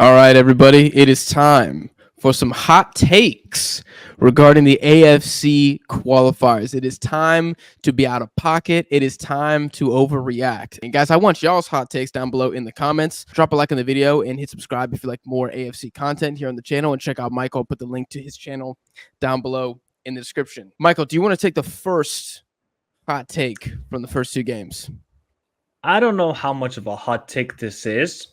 All right, everybody, it is time for some hot takes regarding the AFC qualifiers. It is time to be out of pocket. It is time to overreact. And guys, I want y'all's hot takes down below in the comments. Drop a like on the video and hit subscribe if you like more AFC content here on the channel. And check out Michael. I'll put the link to his channel down below in the description. Michael, do you want to take the first hot take from the first two games? I don't know how much of a hot take this is,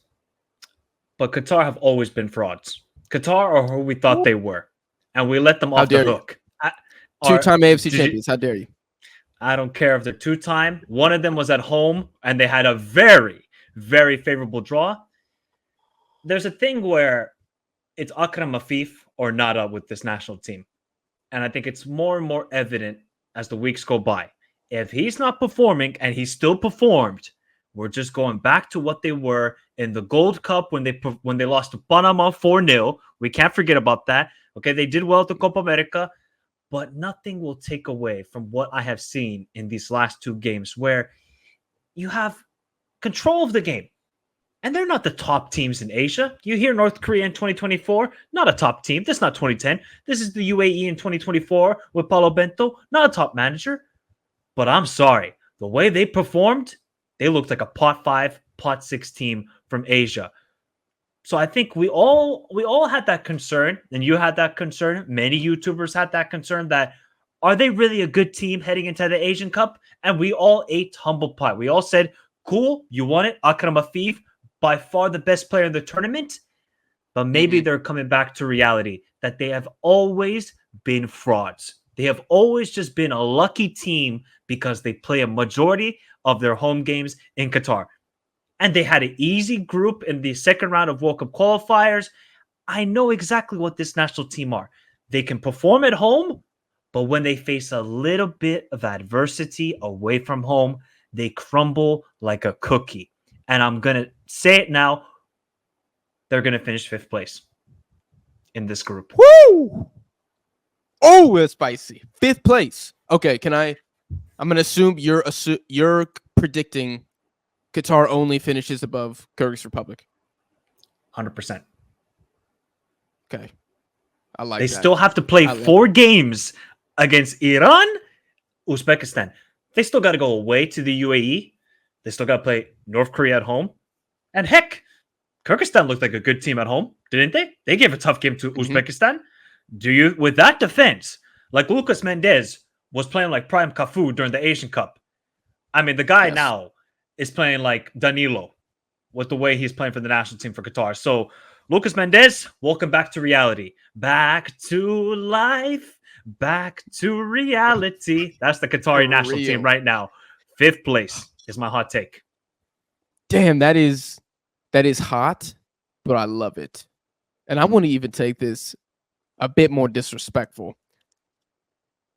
but Qatar have always been frauds. Qatar are who we thought they were, and we let them How off the dare you? hook. Two-time AFC champions. How dare you? I don't care if they're two-time. One of them was at home, and they had a very, very favorable draw. There's a thing where it's Akram Afif or nada with this national team. And I think it's more and more evident as the weeks go by. If he's not performing and he still performed, we're just going back to what they were in the Gold Cup when they lost to Panama 4-0. We can't forget about that. Okay, they did well at the Copa America, but nothing will take away from what I have seen in these last two games where you have control of the game. And they're not the top teams in Asia. You hear North Korea in 2024, not a top team. This is not 2010. This is the UAE in 2024 with Paulo Bento, not a top manager. But I'm sorry, the way they performed, they looked like a pot 5, pot 6 team from Asia. So I think we all had that concern, and you had that concern. Many YouTubers had that concern that are they really a good team heading into the Asian Cup? And we all ate humble pie. We all said, cool, you won it. Akram Afif, by far the best player in the tournament. But maybe they're coming back to reality that they have always been frauds. They have always just been a lucky team because they play a majority of their home games in Qatar. And they had an easy group in the second round of World Cup qualifiers. I know exactly what this national team are. They can perform at home, but when they face a little bit of adversity away from home, they crumble like a cookie. And I'm going to say it now. They're going to finish 5th place in this group. Woo! Oh, it's spicy. 5th place. Okay, I'm going to assume you're predicting Qatar only finishes above Kyrgyz Republic. 100%. Okay. I like they that. Still have to play 4 games against Iran, Uzbekistan. They still got to go away to the UAE. They still got to play North Korea at home. And heck, Kyrgyzstan looked like a good team at home, didn't they? They gave a tough game to Uzbekistan. Do you, with that defense, like Lucas Mendez was playing like Prime Cafu during the Asian Cup. I mean, the guy now is playing like Danilo with the way he's playing for the national team for Qatar. So, Lucas Mendez, welcome back to reality. Back to life. Back to reality. That's the Qatari national team right now. 5th place is my hot take. Damn, that is hot, but I love it. And I want to even take this a bit more disrespectful.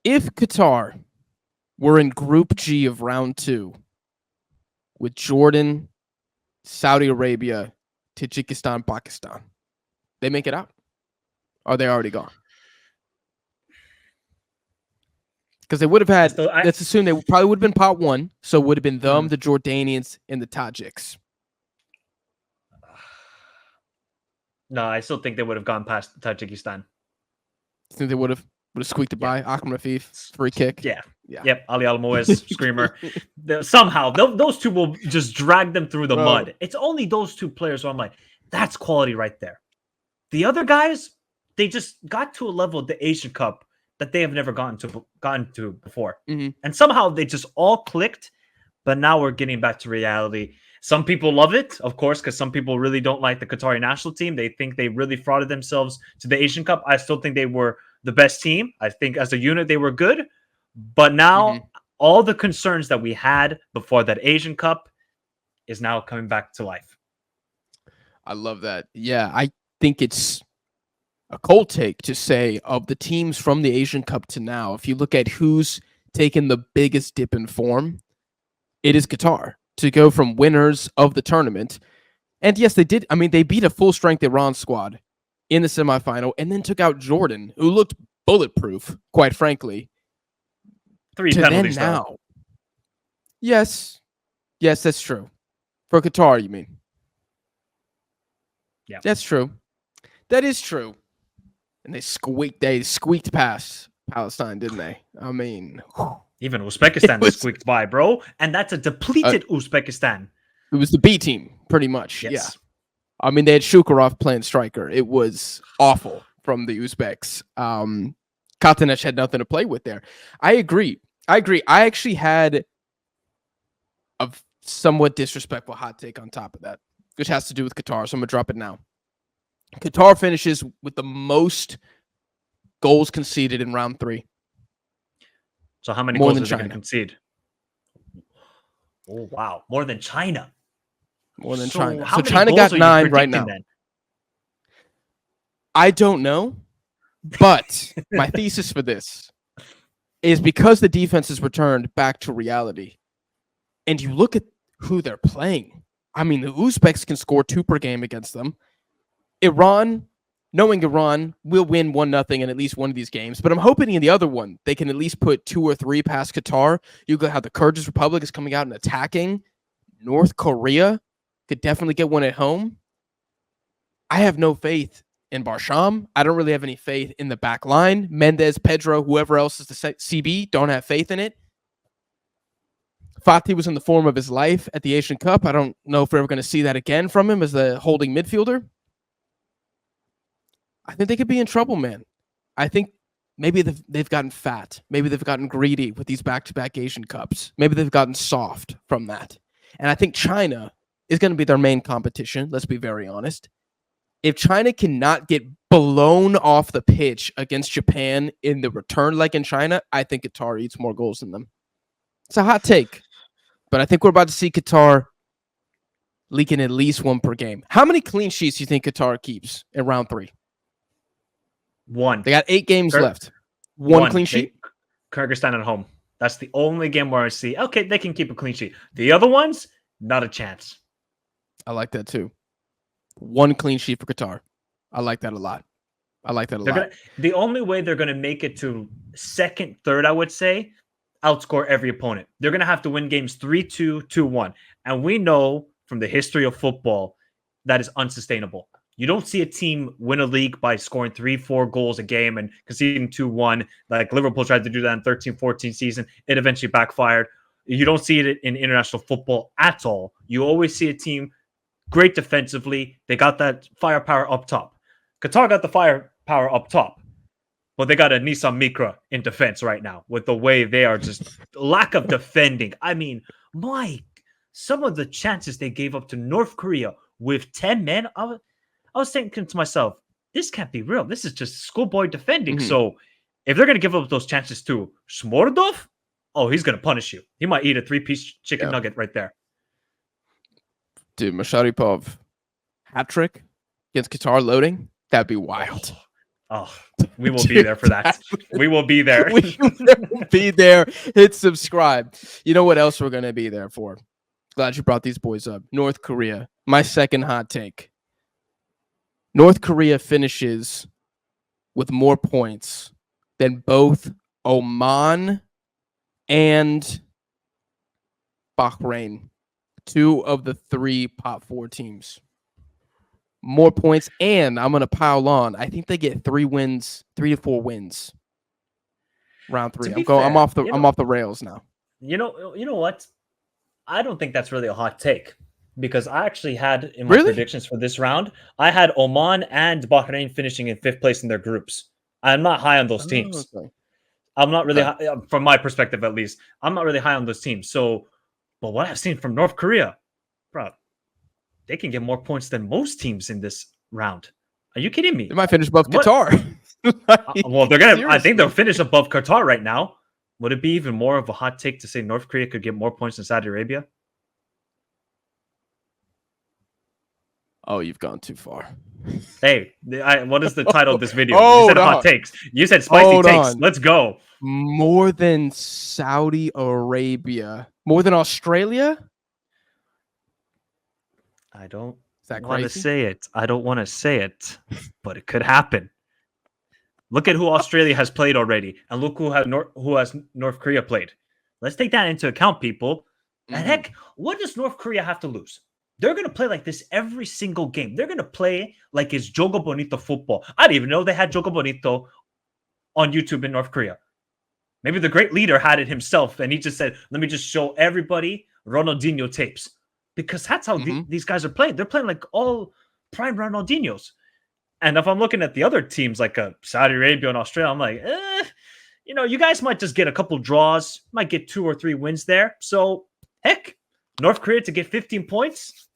If Qatar were in Group G of round 2 with Jordan, Saudi Arabia, Tajikistan, Pakistan, they make it out? Or are they already gone? Because they would have had, let's assume they probably would have been pot 1. So it would have been them, the Jordanians, and the Tajiks. No, I still think they would have gone past Tajikistan. You think they would have squeaked it by? Akram Afif, free kick. Yeah. Yep. Ali Al-Moez, screamer. Somehow, those two will just drag them through the mud. It's only those two players where I'm like, that's quality right there. The other guys, they just got to a level of the Asian Cup that they have never gotten to before. And somehow they just all clicked, but now we're getting back to reality. Some people love it, of course, because some people really don't like the Qatari national team. They think they really frauded themselves to the Asian Cup. I still think they were the best team. I think as a unit, they were good. But now all the concerns that we had before that Asian Cup is now coming back to life. I love that. Yeah, I think it's a cold take to say of the teams from the Asian Cup to now, if you look at who's taken the biggest dip in form, it is Qatar to go from winners of the tournament. And yes, they did. I mean, they beat a full-strength Iran squad in the semifinal and then took out Jordan, who looked bulletproof, quite frankly. 3 penalties now. Yes, that's true. For Qatar, you mean? Yeah. That's true. That is true. And they squeaked past Palestine, didn't they? I mean, Even it Uzbekistan was squeaked by, bro. And that's a depleted Uzbekistan. it was the B team, pretty much. Yeah. Yes. I mean, they had Shukurov playing striker. It was awful from the Uzbeks. Katanec had nothing to play with there. I agree. I actually had a somewhat disrespectful hot take on top of that, which has to do with Qatar. So I'm going to drop it now. Qatar finishes with the most goals conceded in round 3. So how many More goals than are they going to China. concede? Oh, wow. More than China. More than So China. how So many China goals got are you 9 right predicting now. then? I don't know, but my thesis for this is because the defense has returned back to reality, and you look at who they're playing. I mean, the Uzbeks can score 2 per game against them. Iran, knowing Iran, will win 1-0 in at least one of these games, but I'm hoping in the other one they can at least put 2 or 3 past Qatar. You look at how the Kyrgyz Republic is coming out and attacking. North Korea could definitely get one at home. I have no faith in Barsham. I don't really have any faith in the back line. Mendez, Pedro, whoever else is the CB, don't have faith in it. Fatih was in the form of his life at the Asian Cup. I don't know if we're ever going to see that again from him as the holding midfielder. I think they could be in trouble, man. I think maybe they've gotten fat. Maybe they've gotten greedy with these back-to-back Asian Cups. Maybe they've gotten soft from that. And I think China is going to be their main competition. Let's be very honest. If China cannot get blown off the pitch against Japan in the return leg in China, I think Qatar eats more goals than them. It's a hot take, but I think we're about to see Qatar leaking at least 1 per game. How many clean sheets do you think Qatar keeps in round 3? 1. They got 8 games left. One clean sheet? Kyrgyzstan at home. That's the only game where I see, okay, they can keep a clean sheet. The other ones, not a chance. I like that too. 1 clean sheet for Qatar. I like that a lot. The only way they're going to make it to second, third, I would say, outscore every opponent. They're going to have to win games 3-2, 2-1. And we know from the history of football that is unsustainable. You don't see a team win a league by scoring 3-4 goals a game and conceding 2-1. Like Liverpool tried to do that in 13-14 season. It eventually backfired. You don't see it in international football at all. You always see a team great defensively. They got that firepower up top. Qatar got the firepower up top, but they got a Nissan Micra in defense right now with the way they are just lack of defending. I mean, some of the chances they gave up to North Korea with 10 men, I was thinking to myself, this can't be real. This is just schoolboy defending. Mm-hmm. So if they're going to give up those chances to Smordov, oh, he's going to punish you. He might eat a 3-piece chicken nugget right there. Dude, Masharipov hat trick against Qatar loading. That'd be wild. Oh, we will be there for that. We will be there. We will be there. Hit subscribe. You know what else we're going to be there for? Glad you brought these boys up. North Korea. My second hot take. North Korea finishes with more points than both Oman and Bahrain. 2 of the 3 top 4 teams. More points, and I'm going to pile on. I think they get 3 wins, 3 to 4 wins. Round 3. I'm off the rails now. You know what? I don't think that's really a hot take because I actually had in my predictions for this round, I had Oman and Bahrain finishing in 5th place in their groups. I'm not high on those teams. Okay. I'm not really high, from my perspective at least. I'm not really high on those teams. So, but what I've seen from North Korea, bro, they can get more points than most teams in this round. Are you kidding me? They might finish above Qatar. Well, they're gonna. Seriously? I think they'll finish above Qatar right now. Would it be even more of a hot take to say North Korea could get more points than Saudi Arabia? Oh, you've gone too far. Hey, what is the title of this video? You said hot takes. You said spicy takes. Let's go. More than Saudi Arabia. More than Australia? I don't want to say it. I don't want to say it, but it could happen. Look at who Australia has played already, and look who has North Korea played. Let's take that into account, people. And heck, what does North Korea have to lose? They're going to play like this every single game. They're going to play like it's Jogo Bonito football. I didn't even know they had Jogo Bonito on YouTube in North Korea. Maybe the great leader had it himself, and he just said, let me just show everybody Ronaldinho tapes. Because that's how these guys are playing. They're playing like all prime Ronaldinhos. And if I'm looking at the other teams like Saudi Arabia and Australia, I'm like, you guys might just get a couple draws, might get 2 or 3 wins there. So, heck, North Korea to get 15 points,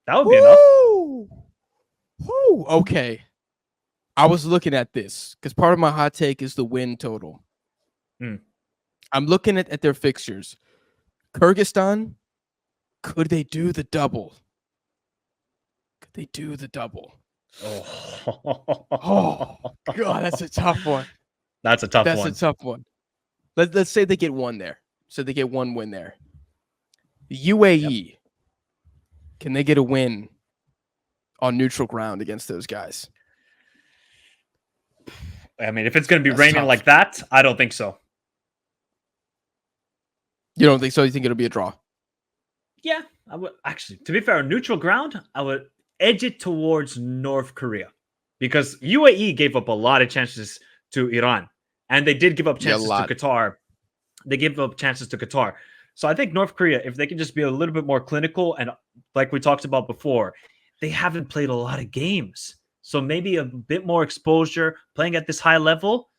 that would be enough. Woo! Okay. I was looking at this because part of my hot take is the win total. I'm looking at their fixtures. Kyrgyzstan, could they do the double? Could they do the double? Oh God, that's a tough one. That's a tough one. That's a tough one. Let's say they get one there. So they get one win there. UAE, can they get a win on neutral ground against those guys? I mean, if it's going to be raining like that, I don't think so. You don't think so? You think it'll be a draw? Yeah, I would actually. To be fair, neutral ground, I would edge it towards North Korea because UAE gave up a lot of chances to Iran, and they did give up chances to Qatar. They gave up chances to Qatar. So I think North Korea, if they can just be a little bit more clinical, and like we talked about before, they haven't played a lot of games. So maybe a bit more exposure, playing at this high level,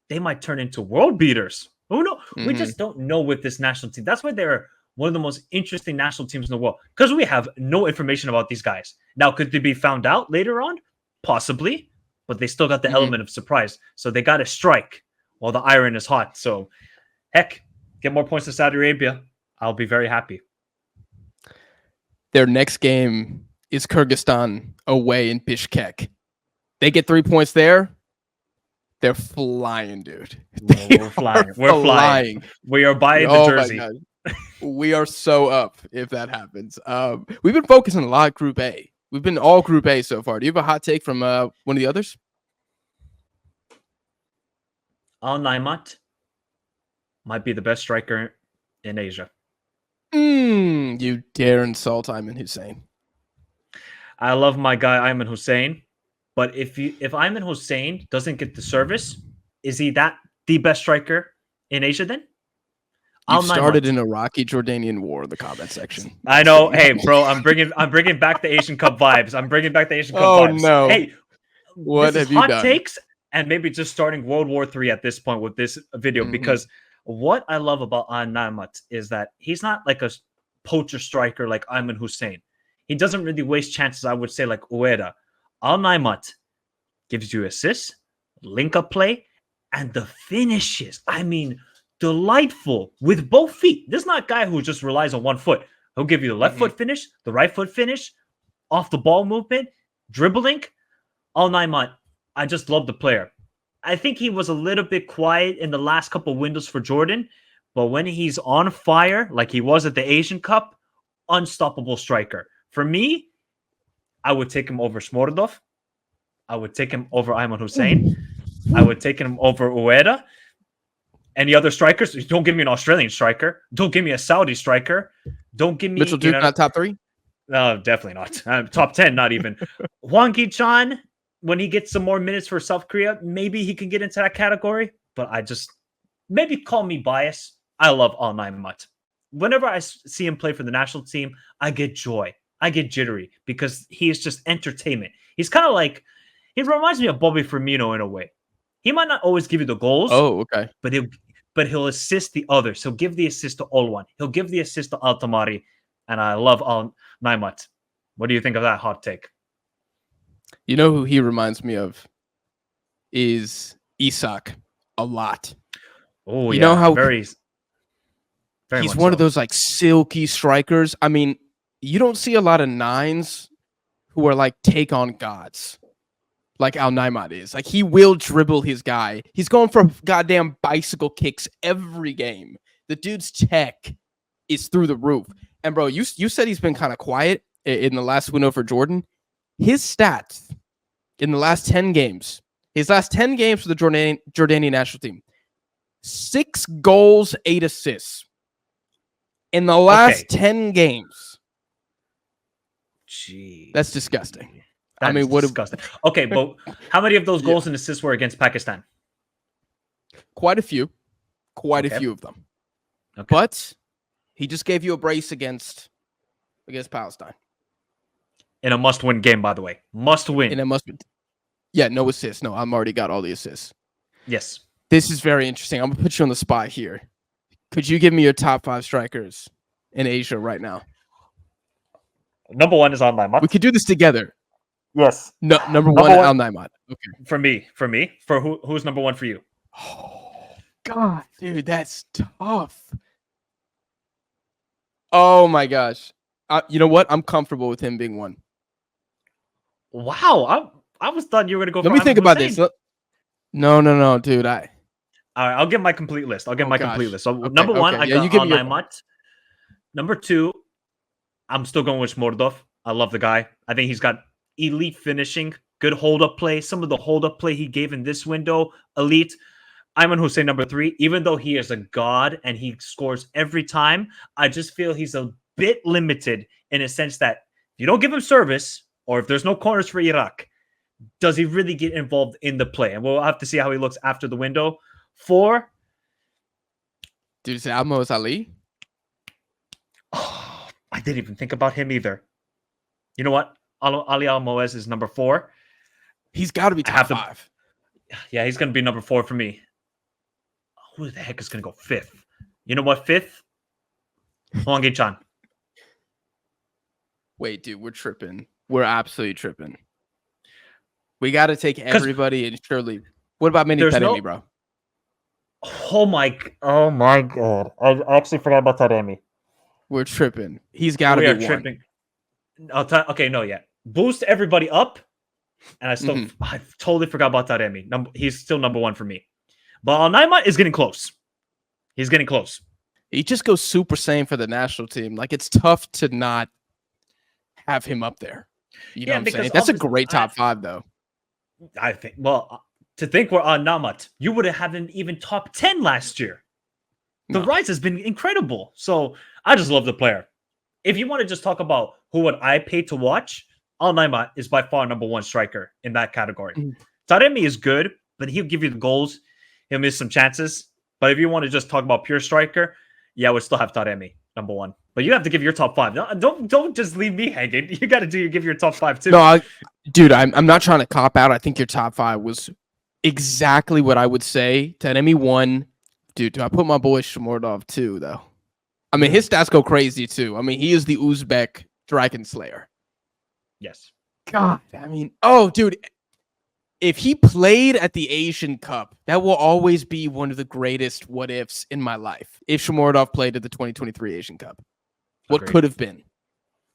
they might turn into world beaters. Who knows? We just don't know with this national team. That's why they're one of the most interesting national teams in the world, because we have no information about these guys. Now, could they be found out later on? Possibly, but they still got the element of surprise. So they got to strike while the iron is hot. So, heck, get more points to Saudi Arabia. I'll be very happy. Their next game is Kyrgyzstan away in Bishkek. They get 3 points there. They're flying, dude. We're flying. We're flying. We are buying the jersey. We are so up if that happens. We've been focusing a lot Group A. We've been all Group A so far. Do you have a hot take from one of the others? Al Naimat might be the best striker in Asia. You dare insult Ayman Hussein. I love my guy Ayman Hussein, but if Ayman Hussein doesn't get the service, is he the best striker in Asia then? You started an Iraqi-Jordanian war in the comment section. I know. Hey, bro, I'm bringing back the Asian Cup vibes. vibes. Oh no! Hey, what have you done? Hot takes, and maybe just starting World War III at this point with this video, because what I love about Al Naimat is that he's not like a poacher striker like Ayman Hussein. He doesn't really waste chances, I would say, like Ueda. Al Naimat gives you assists, link-up play, and the finishes. I mean, delightful with both feet. This is not a guy who just relies on one foot. He'll give you the left foot finish, the right foot finish, off the ball movement, dribbling. Al Naimat, I just love the player. I think he was a little bit quiet in the last couple windows for Jordan, but when he's on fire, like he was at the Asian Cup, unstoppable striker. For me, I would take him over Smordov. I would take him over Ayman Hussein. I would take him over Ueda. Any other strikers? Don't give me an Australian striker. Don't give me a Saudi striker. Don't give me Mitchell Duke, not top 3? No, definitely not. Top 10, not even. Hwang Ki-chan, when he gets some more minutes for South Korea, maybe he can get into that category. But maybe call me biased. I love Al Naimat. Whenever I see him play for the national team, I get joy. I get jittery because he is just entertainment. He's kind of like, he reminds me of Bobby Firmino in a way. He might not always give you the goals. Oh, okay. But he'll assist the others. He'll give the assist to Olwan. He'll give the assist to Altamari. And I love Al Naimat. What do you think of that hot take? You know who he reminds me of is Isak a lot. Oh, you know how very he's one of those like silky strikers. I mean, you don't see a lot of 9s who are like take on gods like Al Naimat is. Like, he will dribble his guy. He's going for goddamn bicycle kicks every game. The dude's tech is through the roof. And bro, you said he's been kind of quiet in the last window for Jordan. His stats in the last 10 games, his last 10 games for the Jordanian national team, 6 goals, 8 assists. In the last 10 games, Gee, That's disgusting. That I mean, is what? disgusting. Okay, but how many of those Yeah. goals and assists were against Pakistan? Quite a few. Quite a Okay. few of them. Okay. But he just gave you a brace against Palestine. In a must-win game, by the way. Must win. And it must be. Yeah, no assists. No, I'm already got all the assists. Yes. This is very interesting. I'm gonna put you on the spot here. Could you give me your top 5 strikers in Asia right now? Number one is Al Naimat. We could do this together. Yes. No, number one, Al Naimat. Okay. For me. For who's number one for you? Oh, God, dude, that's tough. Oh my gosh. You know what? I'm comfortable with him being one. Wow. I was thought you were gonna go. Let me think about this. No, dude. All right, I'll give my complete list. Complete list. So Okay, number one, okay. I Yeah, got you give Al me your Naimat. Number two, I'm still going with Shmordov. I love the guy. I think he's got elite finishing, good hold-up play. Some of the hold-up play he gave in this window, elite. Ayman Hussein, number 3, even though he is a god and he scores every time, I just feel he's a bit limited in a sense that if you don't give him service or if there's no corners for Iraq, does he really get involved in the play? And we'll have to see how he looks after the window. 4. Dude, is it Almoez Ali? Oh, I didn't even think about him either. You know what? Ali Almoez is number 4. He's got to be top 5. Yeah, he's going to be number 4 for me. Who the heck is going to go 5th? You know what? 5th? Hwang Chan. Wait, dude, we're tripping. We're absolutely tripping. We got to take everybody and surely. What about Mini Taremi, bro? Oh my god! I actually forgot about Taremi. We're tripping. He's got to be tripping. Okay, no, yeah. Boost everybody up, and I totally forgot about Taremi. He's still number 1 for me. But Al Naimat is getting close. He's getting close. He just goes Super Saiyan for the national team. Like, it's tough to not have him up there. You know what I'm saying? That's a great top 5, though. I think. Well, to think we're on Naimat, you would have had him even top 10 last year. The rise has been incredible. So I just love the player. If you want to just talk about who would I pay to watch, Al Naimat is by far number 1 striker in that category. Taremi is good, but he'll give you the goals. He'll miss some chances. But if you want to just talk about pure striker, yeah, we'll still have Taremi, number 1. But you have to give your top 5. Don't just leave me hanging. You got to give your top 5 too. No, dude, I'm not trying to cop out. I think your top 5 was exactly what I would say. Taremi 1. Dude, do I put my boy Shmordov 2, though? I mean, his stats go crazy, too. I mean, he is the Uzbek Dragon Slayer. Yes. God, I mean, oh, dude, if he played at the Asian Cup, that will always be one of the greatest what-ifs in my life. If Shmordov played at the 2023 Asian Cup. What could have been?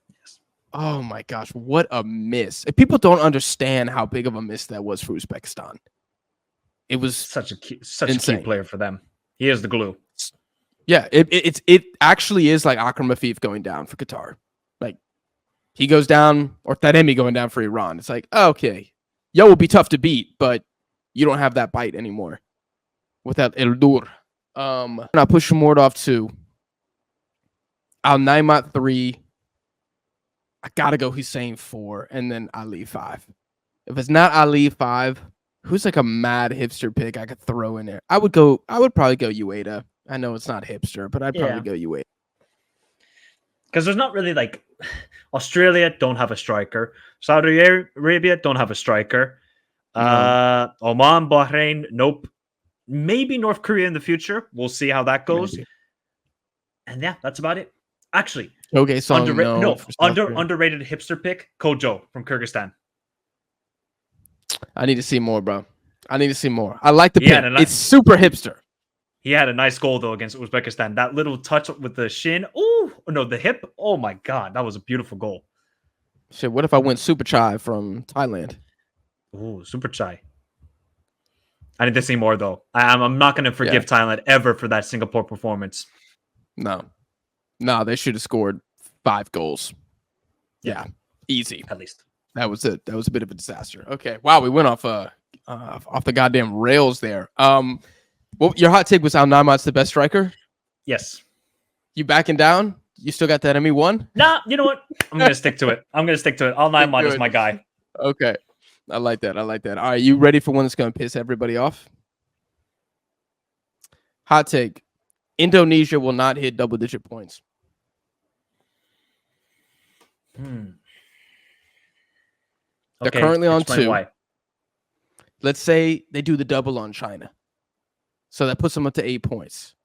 Yes. Oh, my gosh, what a miss. If people don't understand how big of a miss that was for Uzbekistan. It was such a key player for them. He is the glue. Yeah, it actually is like Akram Afif going down for Qatar. Like, he goes down, or Taremi going down for Iran. It's like, okay, yo will be tough to beat, but you don't have that bite anymore without Eldur. And I'll push Shmordov 2. Al Naimat 3. I gotta go Hussein 4, and then Ali 5. If it's not Ali 5, who's like a mad hipster pick I could throw in there? I would probably go Ueda. I know it's not hipster, but I'd probably go Ueda. Because there's not really like Australia don't have a striker. Saudi Arabia don't have a striker. Oman, Bahrain, nope. Maybe North Korea in the future. We'll see how that goes. Maybe. And yeah, that's about it. Actually, okay, so underrated hipster pick, Kojo from Kyrgyzstan. I need to see more, bro. I need to see more. I like the pick. It's super hipster. He had a nice goal, though, against Uzbekistan. That little touch with the shin. Oh, no, the hip. Oh, my God. That was a beautiful goal. Shit, what if I went Super Chai from Thailand? Ooh, Super Chai. I need to see more, though. I'm not going to forgive Thailand ever for that Singapore performance. No, they should have scored 5 goals. Yeah, easy. At least. That was it. That was a bit of a disaster. Okay. Wow, we went off the goddamn rails there. Well, your hot take was Al Naimat's the best striker? Yes. You backing down? You still got that ME1? Nah, you know what? I'm gonna stick to it. All nine mod is Good. my guy. Okay. I like that. All right, you ready for one that's going to piss everybody off? Hot take. Indonesia will not hit double-digit points. They're currently on 2. Why. Let's say they do the double on China. So that puts them up to 8 points.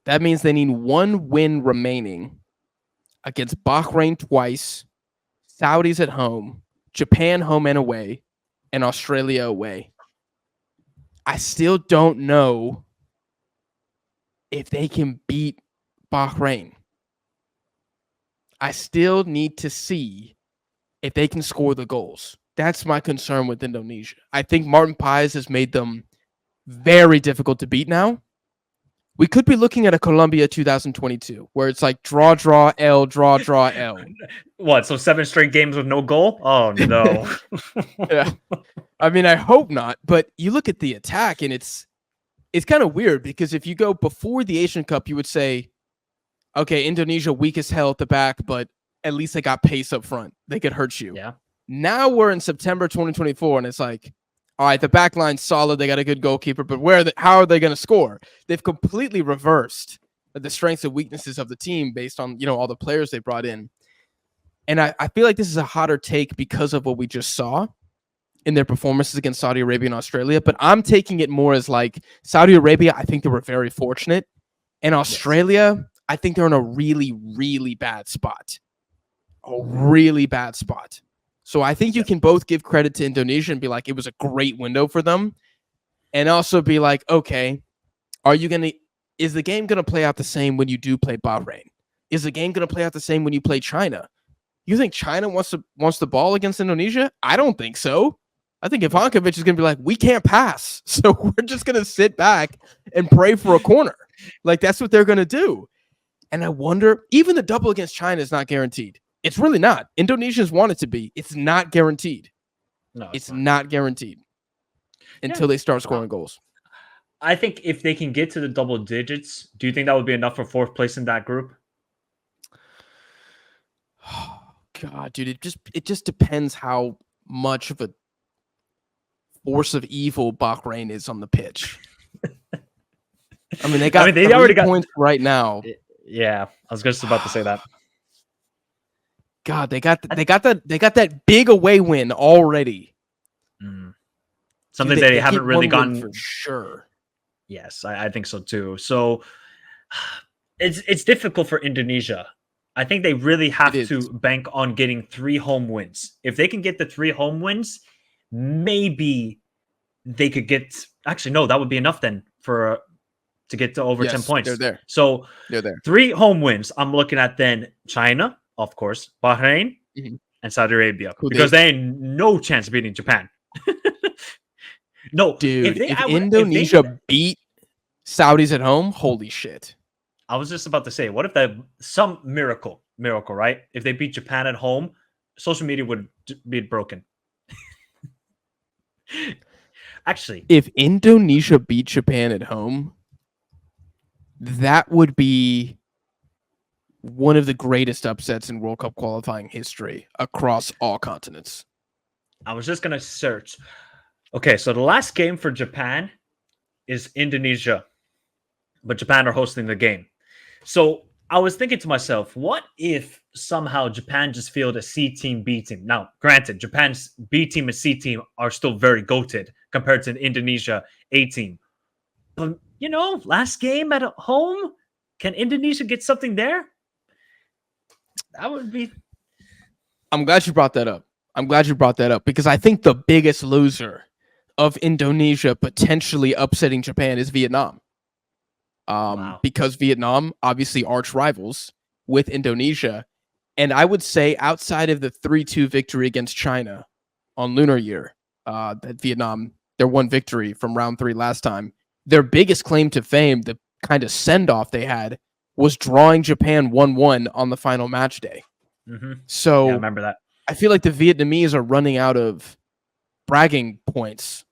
That means they need 1 win remaining against Bahrain twice, Saudis at home, Japan home and away, and Australia away. I still don't know if they can beat Bahrain. I still need to see if they can score the goals. That's my concern with Indonesia. I think Martin Paes has made them very difficult to beat now. We could be looking at a Colombia 2022 where it's like draw, L, draw, L. What? So 7 straight games with no goal? Oh no. Yeah. I mean, I hope not. But you look at the attack, and it's kind of weird because if you go before the Asian Cup, you would say, okay, Indonesia weak as hell at the back, but at least they got pace up front. They could hurt you. Yeah. Now we're in September 2024, and it's like, all right, the back line's solid. They got a good goalkeeper, but how are they going to score? They've completely reversed the strengths and weaknesses of the team based on, all the players they brought in. And I feel like this is a hotter take because of what we just saw in their performances against Saudi Arabia and Australia. But I'm taking it more as like Saudi Arabia, I think they were very fortunate. And Australia, I think they're in a really, really bad spot. A really bad spot. So I think you can both give credit to Indonesia and be like, it was a great window for them. And also be like, okay, is the game going to play out the same when you do play Bahrain? Is the game going to play out the same when you play China? You think China wants the ball against Indonesia? I don't think so. I think Ivankovic is going to be like, we can't pass. So we're just going to sit back and pray for a corner. Like, that's what they're going to do. And I wonder, even the double against China is not guaranteed. It's really not. Indonesians want it to be. It's not guaranteed. No, it's not guaranteed until they start scoring goals. I think if they can get to the double digits, do you think that would be enough for 4th place in that group? Oh, God, dude, it just depends how much of a force of evil Bahrain is on the pitch. I mean, they already got points right now. Yeah, I was just about to say that. God, they got that big away win already. Something they haven't really gone for sure. Yes, I think so too. So it's difficult for Indonesia. I think they really have to bank on getting 3 home wins. If they can get the 3 home wins, maybe they could get. Actually, no, that would be enough then to get to over 10 points. They're there. So they're there. 3 home wins. I'm looking at then China, of course, Bahrain, and Saudi Arabia, because they ain't no chance of beating Japan. No, dude. If Indonesia beat Saudis at home, holy shit. I was just about to say, what if some miracle, right? If they beat Japan at home, social media would be broken. Actually, if Indonesia beat Japan at home, that would be one of the greatest upsets in World Cup qualifying history across all continents. I was just going to search. Okay, so the last game for Japan is Indonesia, but Japan are hosting the game. So I was thinking to myself, what if somehow Japan just fielded a C team, B team? Now, granted, Japan's B team and C team are still very goated compared to Indonesia A team. But, last game at home, can Indonesia get something there? That would be. I'm glad you brought that up. Because I think the biggest loser of Indonesia potentially upsetting Japan is Vietnam. Wow. Because Vietnam, obviously arch rivals with Indonesia. And I would say outside of the 3-2 victory against China on Lunar Year, that Vietnam, their one victory from round 3 last time, their biggest claim to fame, the kind of send-off they had, was drawing Japan 1-1 on the final match day. So I remember that. I feel like the Vietnamese are running out of bragging points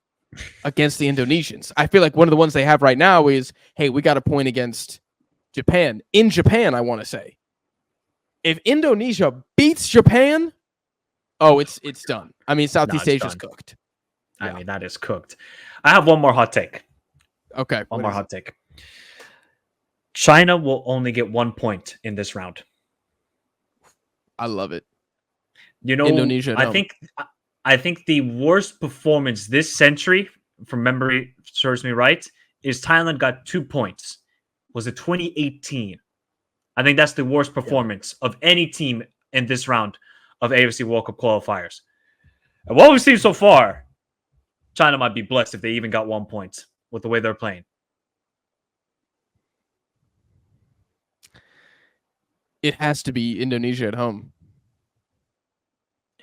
against the Indonesians. I feel like one of the ones they have right now is, hey, we got a point against Japan. In Japan, I want to say. If Indonesia beats Japan, oh, it's done. I mean, Southeast it's Asia's done. cooked. I mean, that is cooked. I have one more hot take. Okay. One more hot take. China will only get 1 point in this round. I love it. You know, Indonesia at I home. think the worst performance this century, from memory serves me right, is Thailand got 2 points. Was it 2018? I think that's the worst performance of any team in this round of AFC World Cup qualifiers. And what we've seen so far, China might be blessed if they even got 1 point with the way they're playing. It has to be Indonesia at home.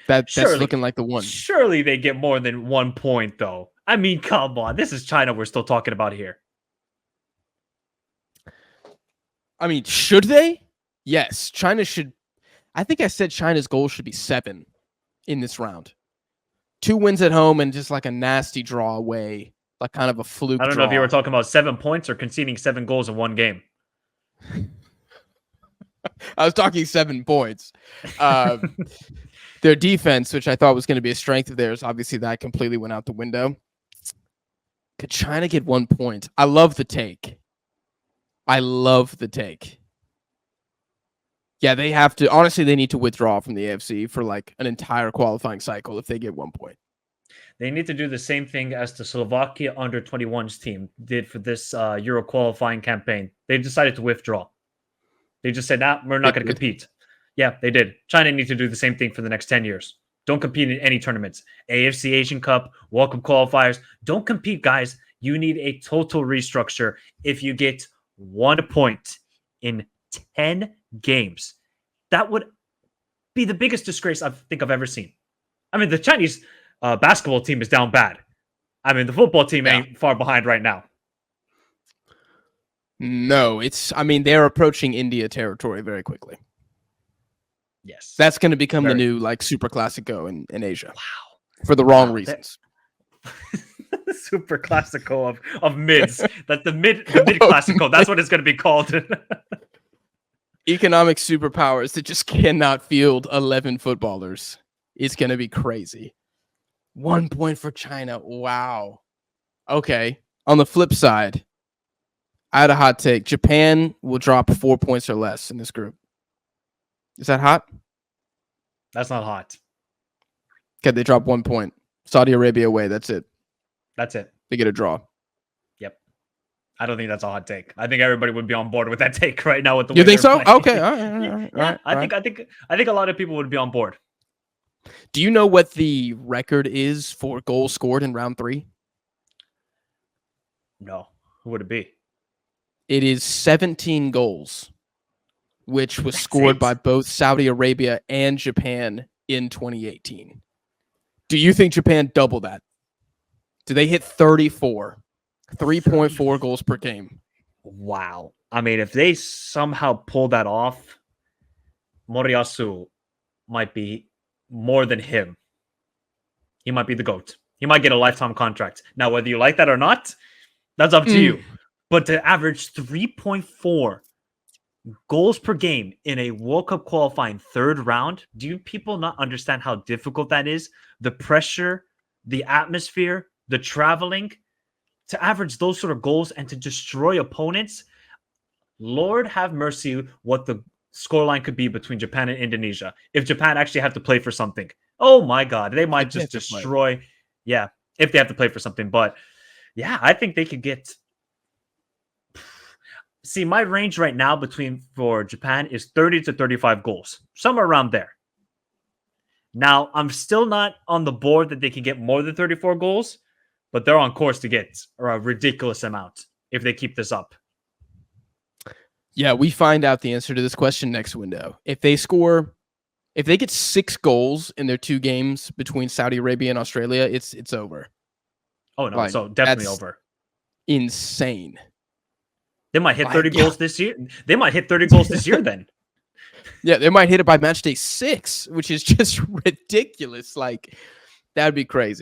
That's looking like the one. Surely they get more than 1 point, though. I mean, come on. This is China we're still talking about here. I mean, should they? Yes. China should. I think I said China's goal should be 7 in this round. 2 wins at home and just like a nasty draw away, like kind of a fluke I don't know if you were talking about 7 points or conceding 7 goals in one game. I was talking 7 points. Their defense, which I thought was going to be a strength of theirs, obviously that completely went out the window. Could China get 1 point? I love the take. Yeah, they have to. Honestly, they need to withdraw from the AFC for like an entire qualifying cycle if they get 1 point. They need to do the same thing as the Slovakia under-21s team did for this Euro qualifying campaign. They decided to withdraw. They just said, nah, we're not going to compete. Yeah, they did. China needs to do the same thing for the next 10 years. Don't compete in any tournaments. AFC Asian Cup, World Cup qualifiers. Don't compete, guys. You need a total restructure if you get 1 point in 10 games. That would be the biggest disgrace I think I've ever seen. I mean, the Chinese basketball team is down bad. I mean, the football team ain't far behind right now. No, they're approaching India territory very quickly. Yes. That's going to become the new like Super Classico in Asia. Wow. For the wrong reasons. Super Classico of mids. That's the mid Classico. That's what it's going to be called. Economic superpowers that just cannot field 11 footballers. It's going to be crazy. 1 point for China. Wow. Okay. On the flip side, I had a hot take. Japan will drop 4 points or less in this group. Is that hot? That's not hot. Okay, they drop 1 point. Saudi Arabia away. That's it. They get a draw. Yep. I don't think that's a hot take. I think everybody would be on board with that take right now. With the you way think so? playing. Okay. All right. I think a lot of people would be on board. Do you know what the record is for goals scored in round 3? No. Who would it be? It is 17 goals, which was scored by both Saudi Arabia and Japan in 2018. Do you think Japan double that? Do they hit 34? 3.4 goals per game. Wow. I mean, if they somehow pull that off, Moriyasu might be more than him. He might be the GOAT. He might get a lifetime contract. Now, whether you like that or not, that's up to you. But to average 3.4 goals per game in a World Cup qualifying 3rd round, do you people not understand how difficult that is? The pressure, the atmosphere, the traveling, to average those sort of goals and to destroy opponents. Lord have mercy what the scoreline could be between Japan and Indonesia. If Japan actually had to play for something, oh my God, they might just destroy. Yeah, if they have to play for something. But yeah, I think they could get. See, my range right now for Japan is 30 to 35 goals, somewhere around there. Now, I'm still not on the board that they can get more than 34 goals, but they're on course to get a ridiculous amount if they keep this up. Yeah, we find out the answer to this question next window. If they get 6 goals in their 2 games between Saudi Arabia and Australia, it's over. Oh, no, so definitely over. Insane. They might hit 30 goals this year. They might hit 30 goals this year then. Yeah, they might hit it by match day 6, which is just ridiculous. Like, that would be crazy.